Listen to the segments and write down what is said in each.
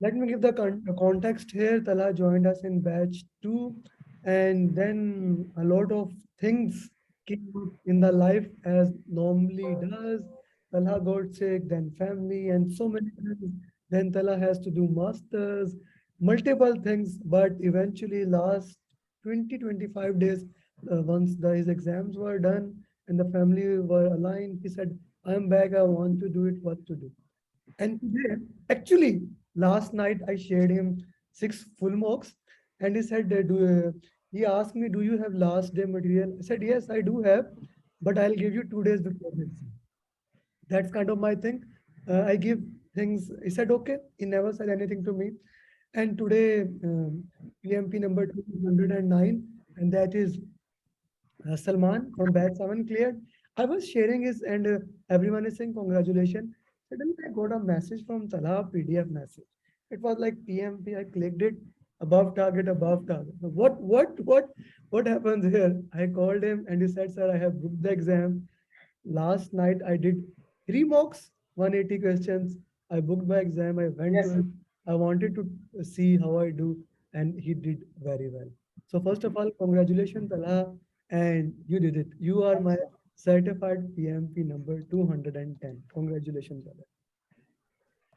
Let me give the context here. Talha joined us in batch two, and then a lot of things came up in the life as normally does. Talha got sick, then family, and so many things. Then Talha has to do masters, multiple things, but eventually last 20-25 days, once his exams were done and the family were aligned, he said, I'm back, I want to do it, what to do. And today, actually, last night I shared him 6 full marks, and he said, he asked me, do you have last day material? I said, yes, I do have, but I'll give you 2 days before the exam. That's kind of my thing. I give things. He said, okay. He never said anything to me. And today, PMP number 209, and that is Salman from batch 7 cleared. I was sharing his, and everyone is saying congratulations. Suddenly, I got a message from Talha, PDF message. It was like PMP. I clicked it, above target, above target. So what happens here? I called him and he said, sir, I have booked the exam. Last night I did 3 mocks, 180 questions. I booked my exam. I went Yes, to it. I wanted to see how I do, and he did very well. So first of all, congratulations, Talha, and you did it. You are thank you, my sir. certified PMP number 210. Congratulations, Talha.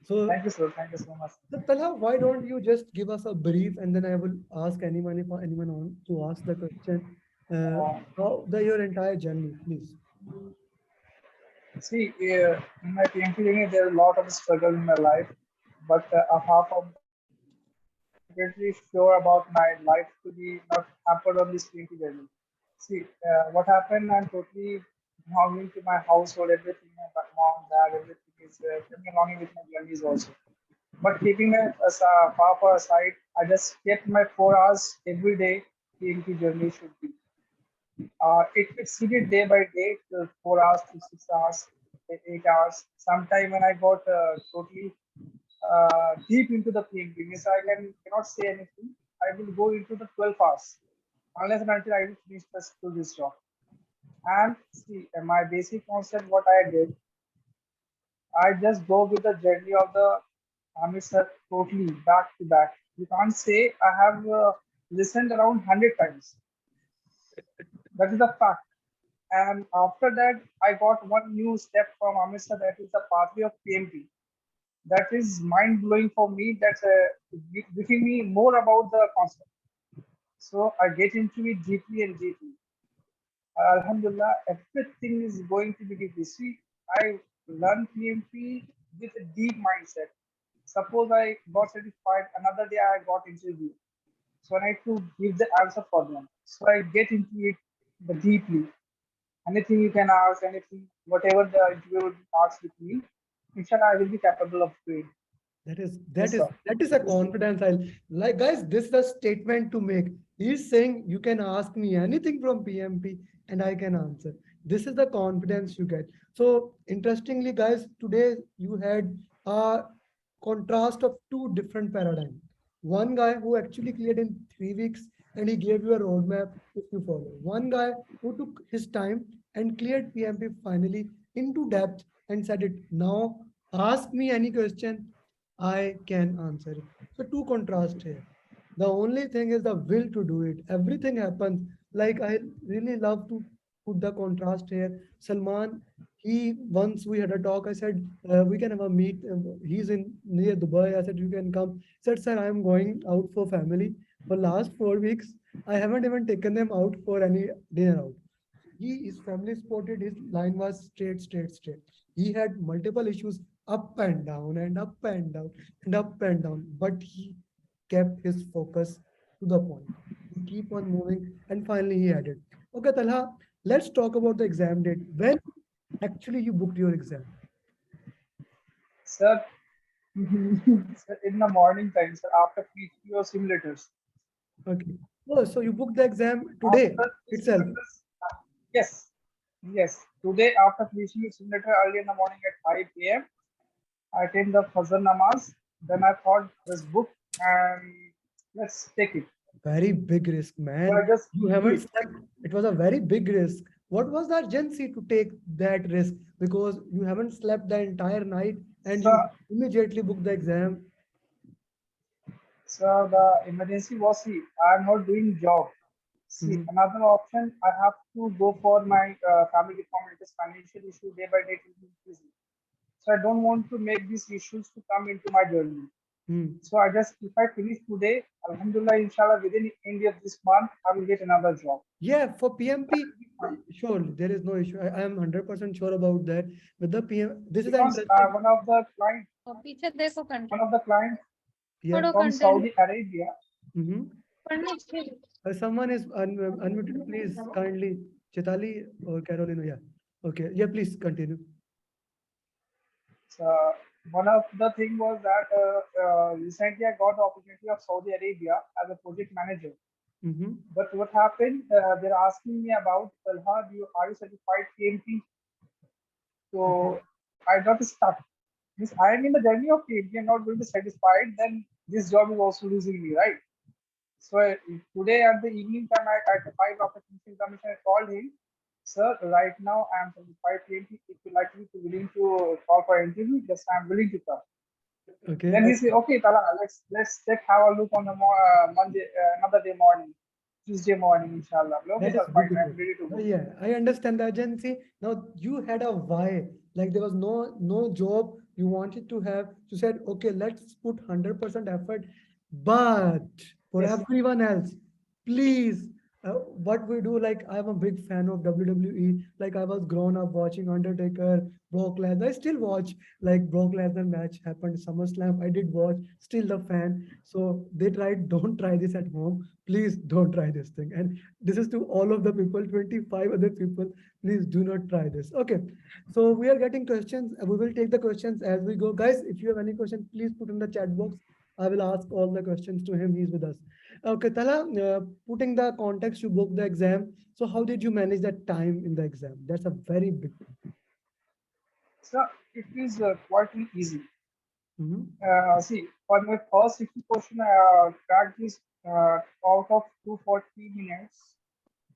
So, Thank you so much. Talha, why don't you just give us a brief, and then I will ask anyone if anyone on to ask the question. Uh, Uh, how your entire journey, please. See, in my PMP journey, there are a lot of struggle in my life, but apart from that, I'm completely sure about my life to be not hampered on this PMP journey. See, what happened? I'm totally belonging to my household, everything, my mom, dad, everything is coming along with my journeys also. But keeping that as far aside, I just kept my 4 hours every day PMP journey should be. It exceeded day by day to 4 hours to 6 hours, 8 hours. Sometime when I got totally deep into the PMP, means cannot say anything. I will go into the 12 hours unless and until I will finish this job. And see, my basic concept, what I did, I just go with the journey of the Amritsar totally back to back. You can't say I have listened around 100 times. That is the fact. And after that, I got one new step from Amritsar, that is the pathway of PMP. That is mind blowing for me. That's giving me more about the concept. So I get into it deeply and deeply. Alhamdulillah, everything is going to be deeply. See, I learn PMP with a deep mindset. Suppose I got certified, another day I got interview. So I need to give the answer for them. So I get into it the deeply. Anything you can ask, anything, whatever the interviewer will ask with me, inshallah, I will be capable of doing. That is that Yes, is sir. that is a confidence. I like, guys. This is a statement to make. He's saying you can ask me anything from PMP and I can answer. This is the confidence you get. So interestingly, guys, today you had a contrast of two different paradigms. One guy who actually cleared in 3 weeks and he gave you a roadmap if you follow. One guy who took his time and cleared PMP finally into depth and said it. Now ask me any question, I can answer it. So two contrast here. The only thing is the will to do it. Everything happens. Like I really love to put the contrast here. Salman, he once we had a talk. I said we can have a meet. He's in near Dubai. I said you can come. He said, sir, I am going out for family for last 4 weeks. I haven't even taken them out for any dinner out. His family supported. His line was straight, straight, straight. He had multiple issues, up and down and up and down and up and down, but he kept his focus to the point. He keep on moving, and finally he had it. Okay, Talha, let's talk about the exam date. When actually you booked your exam? Sir, sir, in the morning time, sir, after PQ or simulators, Okay. Oh, so you booked the exam today after itself. simulators, yes, yes. Today, after finishing simulator early in the morning at 5 a.m., I attend the Fajr namaz. Then I thought, let's book and let's take it. Very big risk, So I man. just You haven't did. slept. It was a very big risk. What was the urgency to take that risk? Because you haven't slept the entire night and So you immediately booked the exam. So the emergency was, see, I'm not doing job. See, Mhm. another option, I have to go for my family reform. It is financial issue day by day it will be increasing. So I don't want to make these issues to come into my journey. Mhm. So I just, if I finish today, Alhamdulillah, inshallah, within end of this month, I will get another job. Yeah, for PMP, Be fine. sure, there is no issue. I am 100% sure about that. With the PM, this is an Because interesting. one of the client, पीछे देखो one content of the clients Yeah. पढ़ो from content Saudi Arabia, Mm-hmm. पढ़ने के Someone is unmuted. Please, kindly, Chitali or Carolina. Yeah. Okay. Yeah, please continue. uh, one of the thing was that recently I got the opportunity of Saudi Arabia as a project manager. Mm-hmm. But what happened? They're asking me about Talha, are you certified PMP? Okay. So I got stuck. Means I am in the journey of PMP, I'm not going to be satisfied, then this job is also losing me, right? So today at the evening time, at the 5 after finishing commission, I called him. Sir, right now I am 75 20. If you like me to willing to call for interview, yes, I am willing to come. Okay. Then he said, okay, Tala, let's take have a look on the Monday, another day morning, Tuesday morning, inshallah. Okay, That is sir, fine, I beautiful. am ready to go. Yeah, I understand the urgency. Now you had a why, like there was no job you wanted to have. You said, okay, let's put 100% effort, but for Yes, everyone else, please, what we do, like I'm a big fan of WWE. Like I was grown up watching Undertaker, Brock Lesnar. I still watch like Brock Lesnar match happened SummerSlam. I did watch, still the fan. So they tried, don't try this at home. Please don't try this thing. And this is to all of the people, 25 other people. Please do not try this. Okay. So we are getting questions. We will take the questions as we go. Guys, if you have any question, please put in the chat box. I will ask all the questions to him. He's with us. Okay, Tala, putting the context, you booked the exam. So how did you manage that time in the exam? That's a very big thing. sir, it is quite easy. Mhm. See, for my first 60 question, I cracked this out of 240 minutes.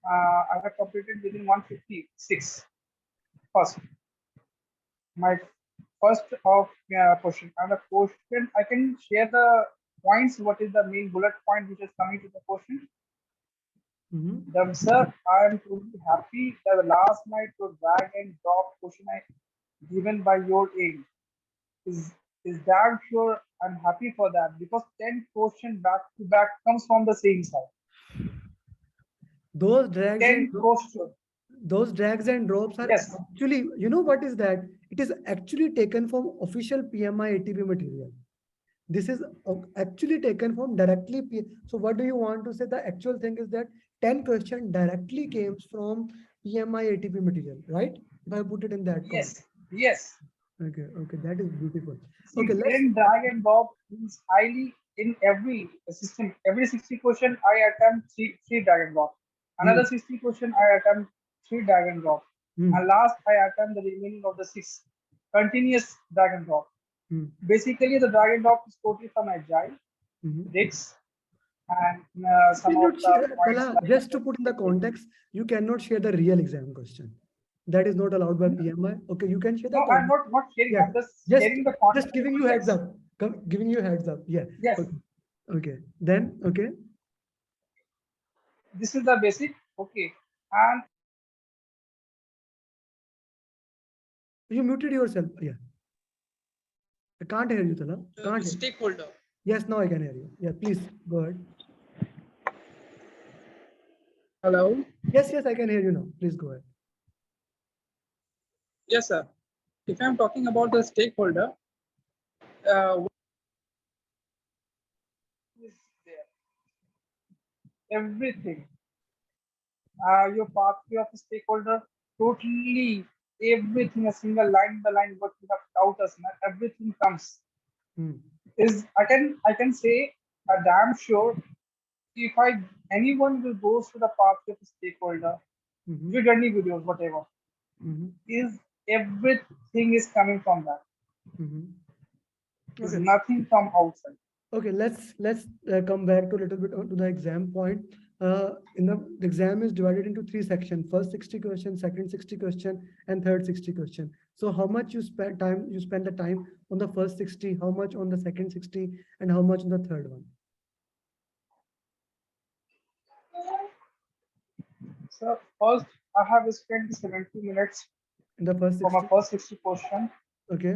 I have completed within 156 first. My first of question. And the question, I can share the points. What is the main bullet point which is coming to the question? Mhm. The sir, I am truly happy that the last night to drag and drop question I given by your aid is damn sure I'm happy for that because 10 question back to back comes from the same side. Those drags and 10 question. those drags and drops are Yes, actually, you know what is that? It is actually taken from official PMI ATP material. This is actually taken from directly. So what do you want to say? The actual thing is that 10 question directly came from PMI ATP material, right? If I put it in that context. yes, yes. Okay, okay, that is beautiful. See, Okay, let's. 10 drag and drop is highly in every system. Every 60 question, I attempt three drag and drop. Hmm, Another 60 question, I attempt three drag and drop. hmm, And last, I attempt the remaining of the six. Continuous drag and drop. hmm, Basically, the drag and drop is totally from Agile, hmm. Dix, and You some of cannot the share, points Tala, like just to put in the context, you cannot share the real exam question. That is not allowed by PMI. Okay, you can share the no, I'm context. not sharing. Yeah, I'm just just sharing the giving you heads context. up. Giving you heads up. Yeah. Yes, Okay. Okay. Then okay. this is the basic. Okay, and You muted yourself. Yeah. I can't hear you, Tala. Can't hear. Stakeholder. Yes, now I can hear you. Yeah, please go ahead. Hello. Yes, yes, I can hear you now. Please go ahead. Yes, sir. If I'm talking about the stakeholder, what is there everything. Your pathway of a stakeholder, totally everything, a single line by line, what you have taught us, man, everything comes. Hmm. Is I can say a damn sure if I anyone will go through the pathway of a stakeholder, Mm-hmm. journey videos, whatever, Mm-hmm. is everything is coming from that. Mm-hmm. Is Okay. nothing from outside. Okay, let's come back to a little bit to the exam point. In the exam is divided into three sections: first 60 question, second 60 question, and third 60 question. So how much you spend the time on the first 60, how much on the second 60, and how much on the third one? So first, I have spent 70 minutes In the first for my 60? first 60 question, Okay.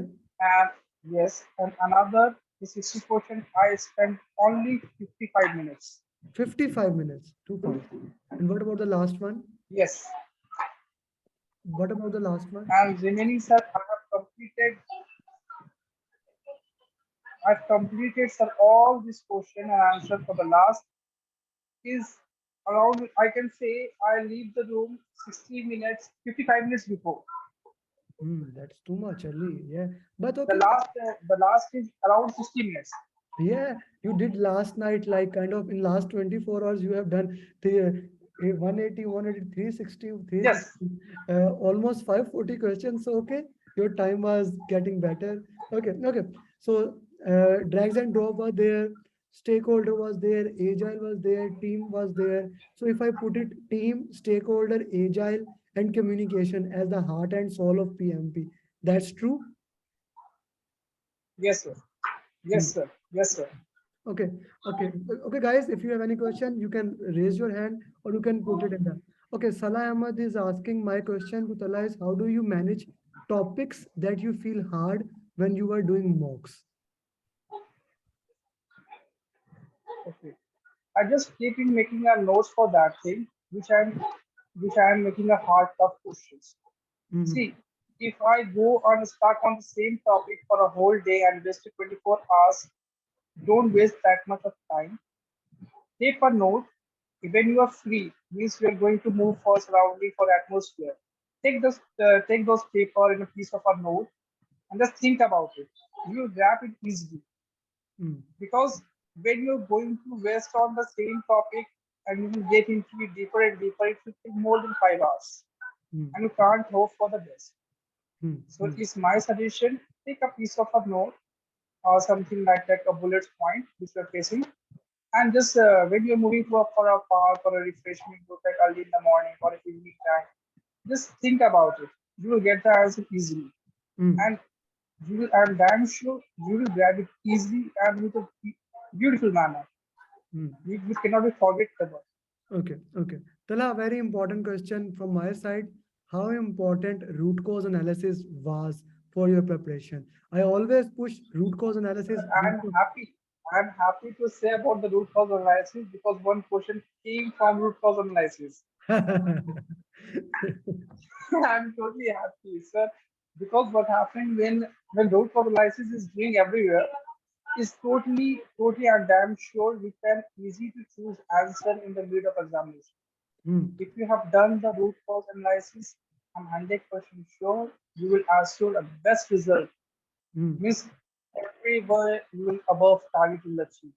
and yes, and another the 60 question I spent only 55 minutes. 55 minutes. Too fast. And what about the last one? Yes, What about the last one? and remaining sir, I've completed sir all this question and answer for the last is around I can say I leave the room 60 minutes, 55 minutes before. That's too much early. Yeah. But The okay. last is around 60 minutes. Yeah, you did last night, like kind of in last 24 hours, you have done the 180, 360, Yes, almost 540 questions. So, okay, your time was getting better. Okay, okay. So, drags and drop were there, stakeholder was there, agile was there, team was there. So, if I put it team, stakeholder, agile, and communication as the heart and soul of PMP, that's true. yes, sir. Yes, Hmm. sir. Yes, sir. Okay, okay, okay, guys. If you have any question, you can raise your hand or you can put it in the. Okay, Salah Ahmad is asking my question to Tala is how do you manage topics that you feel hard when you are doing mocks? Okay. I just keep in making a notes for that thing, which I am making a hard tough questions. Mm-hmm. See, if I go on stuck on the same topic for a whole day and waste 24 hours, don't waste that much of time. Take a note. When you are free, means you are going to move for surrounding for atmosphere. Take those paper in a piece of a note and just think about it. You will grab it easily Mm, because when you're going to waste on the same topic and you will get into it deeper and deeper, it will take more than 5 hours mm, and you can't hope for the best. mm, So mm, it's my suggestion, take a piece of a note or something like that, a bullet point which you're facing, and just when you're moving for a park or a refreshment group like early in the morning or evening time, just think about it. You will get the answer easily, mm, and I'm damn sure you will grab it easily and with a beautiful manner. mm. You cannot be forgettable. Okay, okay. Tala, very important question from my side. How important root cause analysis was for your preparation? I always push root cause analysis. I'm happy. I'm happy to say about the root cause analysis because one question came from root cause analysis. I'm totally happy, sir, because what happened when root cause analysis is doing everywhere is totally. I'm damn sure we can easy to choose answer in the mid of examination. Hmm, If you have done the root cause analysis, I'm 100% sure you will assure a best result. hmm, Means everywhere you will above target will achieve.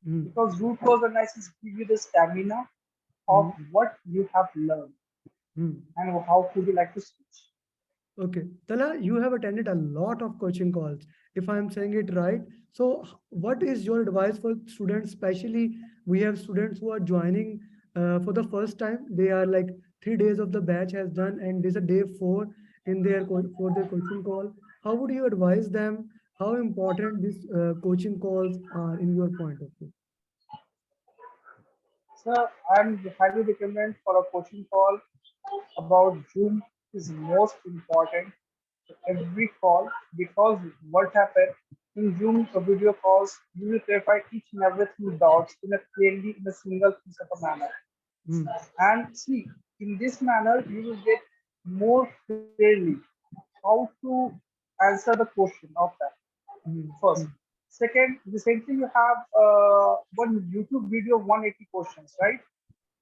hmm, Because root cause analysis give you the stamina of hmm, what you have learned hmm. and how could you like to switch. Okay. Tala, you have attended a lot of coaching calls, if I'm saying it right. So, what is your advice for students? Especially, we have students who are joining for the first time. They are like 3 days of the batch has done, and this is a day four in their for their coaching call. How would you advise them? How important these coaching calls are in your point of view? So I'm highly recommend for a coaching call about Zoom is most important to every call because what happened in Zoom video calls you will clarify each and everything doubts in a clearly in a single piece of a manner. Hmm, And see, in this manner, you will get more clearly how to answer the question of that. hmm, First. hmm, Second, recently you have one YouTube video of 180 questions, right?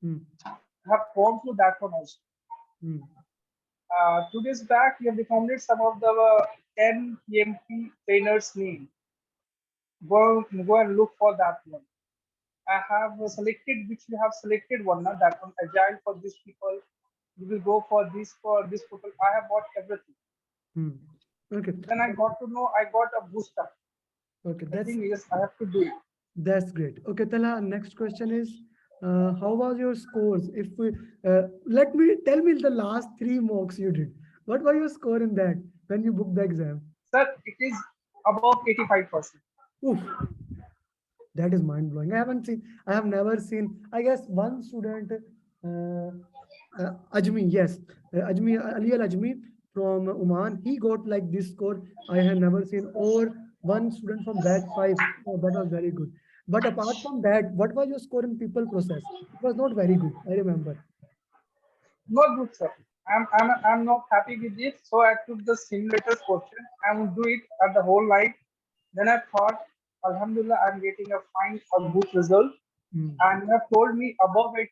hmm, I have gone through that one also. hmm, 2 days back, we have recommended some of the 10 PMP trainers' name. Go and look for that one. I have selected which you have selected one now that one agile for these people. You will go for this people. I have bought everything. hmm. Okay. Then I Okay. got to know I got a booster. Okay. I think yes, I have to do it. That's great. Okay, Tala, next question is, how was your scores? If we let me tell me the last three mocks you did. What was your score in that when you booked the exam? Sir, it is above 85%. Oof, that is mind blowing. I have never seen. I guess one student. Ajmi, yes. Ajmi, Ali Al Ajmi from Oman, he got like this score I have never seen. Or one student from batch 5. Oh, that was very good. But apart from that, what was your score in people process? It was not very good, I remember. Not good, sir. I'm not happy with it. So I took the simulator question and do it at the whole line. Then I thought, Alhamdulillah, I'm getting a good result. Hmm. And you have told me above 80,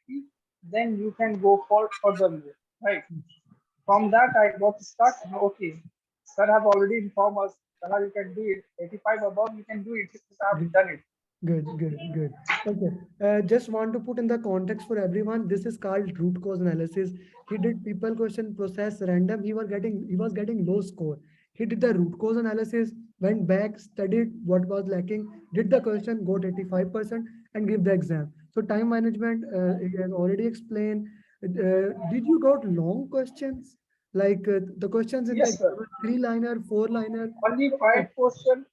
then you can go for furthermore. Right. From that, I got stuck. Okay, sir have already informed us. Salah, you can do it. 85 above, you can do it. I have Good. done it. Good, good, good. Okay. Just want to put in the context for everyone. This is called root cause analysis. He did people question process random. He was getting low score. He did the root cause analysis, went back, studied what was lacking, did the question, got 85%, and give the exam. So time management, he has already explained. Did you got long questions? Like the questions in the Yes, exam, sir. three-liner, four-liner? Only five question,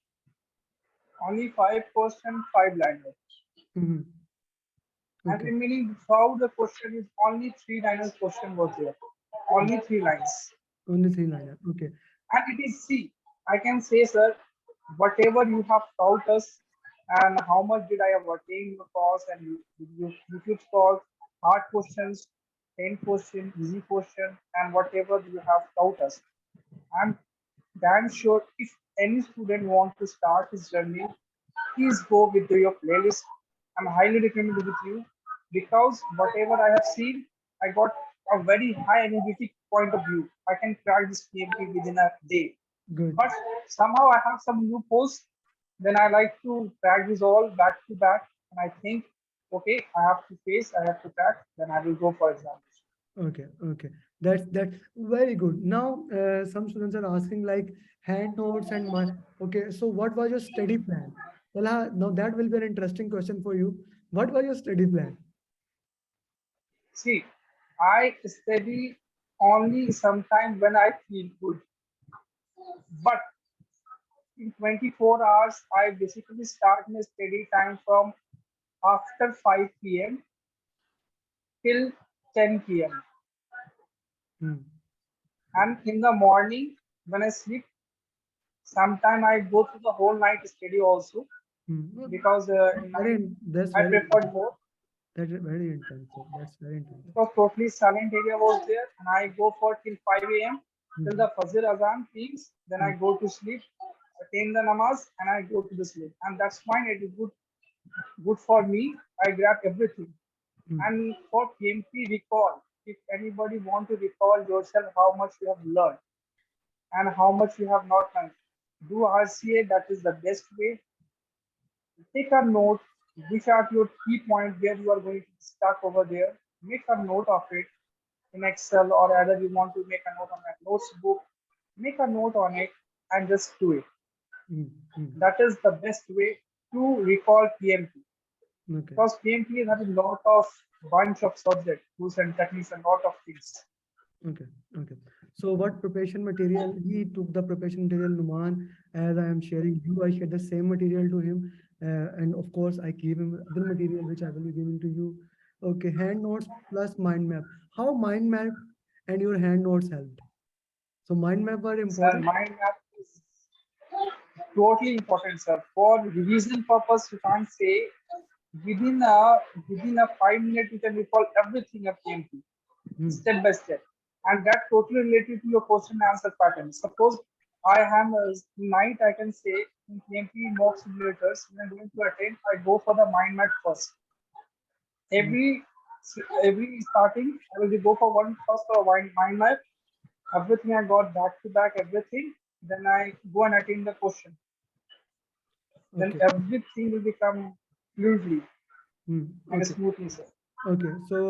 only 5%, 5 liners. Mhm. And Okay. remaining throughout the question is only 3 liners question was there. Only 3 lines. Only three-liner. Okay. And it is see, I can say, sir, whatever you have taught us and how much did I have attained your course and YouTube course, hard questions, 10 question, easy question, and whatever you have taught us. I'm damn sure if any student want to start his journey, please go with your playlist. I'm highly recommended with you because whatever I have seen, I got a very high energetic point of view. I can crack this PMP within a day. Good. But somehow I have some new posts. Then I like to crack this all back to back. And I think, okay, I have to face, I have to crack, then I will go for examination. Okay. Okay. That's very good. Now, some students are asking like hand notes and my. Okay. So, what was your study plan? Well, now that will be an interesting question for you. What was your study plan? See, I study only sometime when I feel good. But in 24 hours, I basically start my study time from after 5 p.m. till 10 p.m. Hmm. And in the morning, when I sleep, sometime I go through the whole night study also Hmm. Well, because in night that's I very preferred more that is very intensive. That's very intensive. because totally silent area was there and I go for till 5 a.m. till Hmm. the Fajr Azan peaks. Then I Hmm. go to sleep, attain the namaz, and I go to the sleep. And that's fine. It is good for me. I grab everything. Hmm. And for PMP recall, if anybody want to recall yourself how much you have learned and how much you have not learned, do RCA. That is the best way. Take a note. Which are your key points where you are going to be stuck over there? Make a note of it in Excel or either you want to make a note on a notes book. Make a note on it and just do it. Hmm. Hmm. That is the best way to recall PMP Okay. because PMP is having a lot of bunch of subjects, tools and techniques, and lot of things. Okay, okay. So what preparation material? He took the preparation material, Numan, as I am sharing you, I share the same material to him. And of course, I gave him other material which I will be giving to you. Okay, hand notes plus mind map. How mind map and your hand notes helped? So mind map were So important. mind map is totally important, sir. For revision purpose, you can't say within a within a 5 minute you can recall everything of PMP Hmm. step by step, and that totally related to your question and answer pattern. Suppose I have a night, I can say in PMP mock simulators when I'm going to attend, I go for the mind map first. Hmm. Every starting, I will go for one first or mind map. Everything I got back to back, everything. Then I go and attend the question. Then Okay. everything will become fluidly Hmm. and Okay. smoothly, sir. Okay, so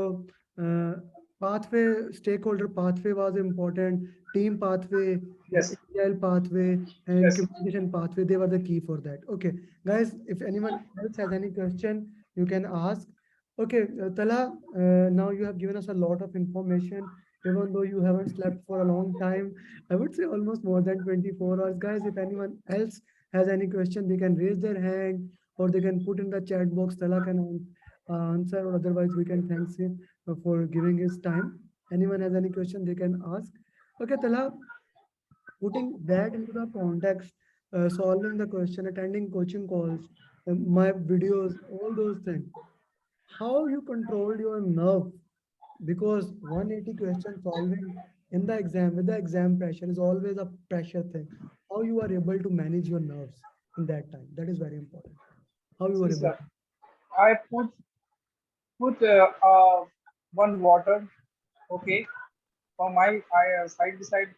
pathway, stakeholder pathway was important, team pathway, Yes, agile pathway, and yes. communication pathway. They were the key for that. Okay, guys, if anyone else has any question, you can ask. Okay, Tala, now you have given us a lot of information, even though you haven't slept for a long time. I would say almost more than 24 hours. Guys, if anyone else has any question, they can raise their hand or they can put in the chat box. Tala can answer, or otherwise we can thank him for giving his time. Anyone has any question, they can ask. Okay, Tala, putting that into the context, solving the question, attending coaching calls, my videos, all those things. How you controlled your nerve? Because 180 question solving in the exam with the exam pressure is always a pressure thing. How you are able to manage your nerves in that time? That is very important. How you See, are able sir, to. I put one water, okay, for my side by side,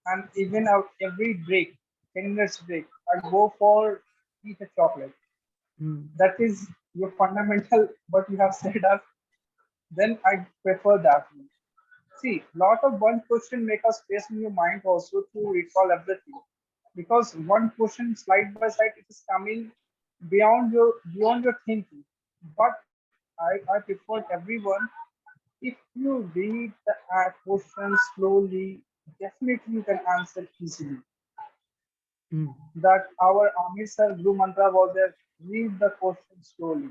and even out every break, 10 minutes break, I go for eat a chocolate. Hmm. That is your fundamental what you have said us. Then I prefer that one. See, lot of one question make us space in your mind also to recall everything. Because one question slide by slide it is coming beyond your thinking. But I prefer everyone if you read the question slowly, definitely you can answer easily. Hmm. That our Amit sir Guru mantra was there, read the question slowly.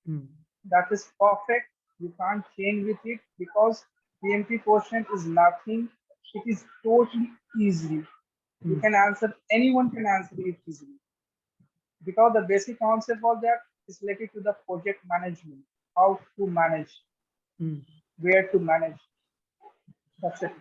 Hmm. That is perfect. You can't change with it because PMP question is nothing. It is totally easy. You Hmm. can answer, anyone can answer it easily. Because the basic concept of that is related to the project management, how to manage, Hmm. where to manage. That's it.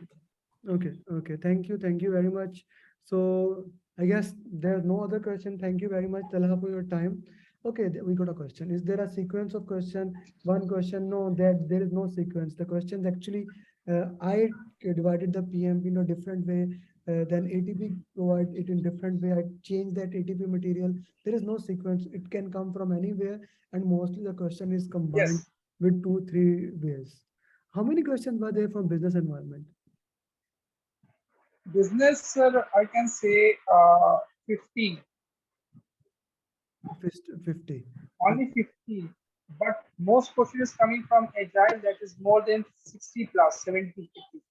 Okay, okay. Thank you very much. So I guess there's no other question. Thank you very much, Talha, for your time. Okay, we got a question. Is there a sequence of question? One question? No, that there is no sequence. The questions actually, I divided the PMP in a different way. Then ATP provide it in different way. I changed that ATP material. There is no sequence. It can come from anywhere, and mostly the question is combined Yes. with two, three ways. How many questions were there from business environment? Business, sir, I can say 50, 50. only 50. But most question is coming from agile that is more than 60 plus, 70, 80.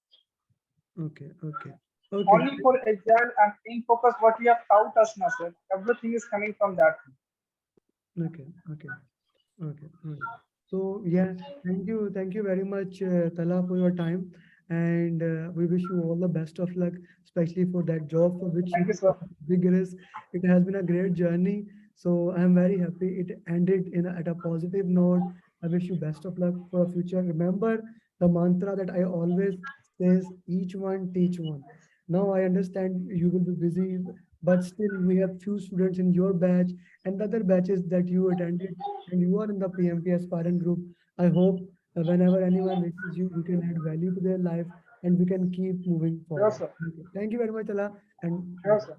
Okay, okay, okay, Only for agile and in focus, what we have taught us now, sir. Everything is coming from that. okay, okay, okay, okay. So yeah, thank you very much, Tala, for your time, and we wish you all the best of luck, especially for that job for which Thank you you, sir. vigorous. It has been a great journey, so I'm very happy it ended at a positive note. I wish you best of luck for the future. Remember the mantra that I always says: each one teach one. Now I understand you will be busy, but still we have few students in your batch and the other batches that you attended and you are in the PMP aspirant group. I hope whenever anyone reaches you, we can add value to their life and we can keep moving Sure, forward. sir. Okay. Thank you very much, Allah, and Sure, bye. sir.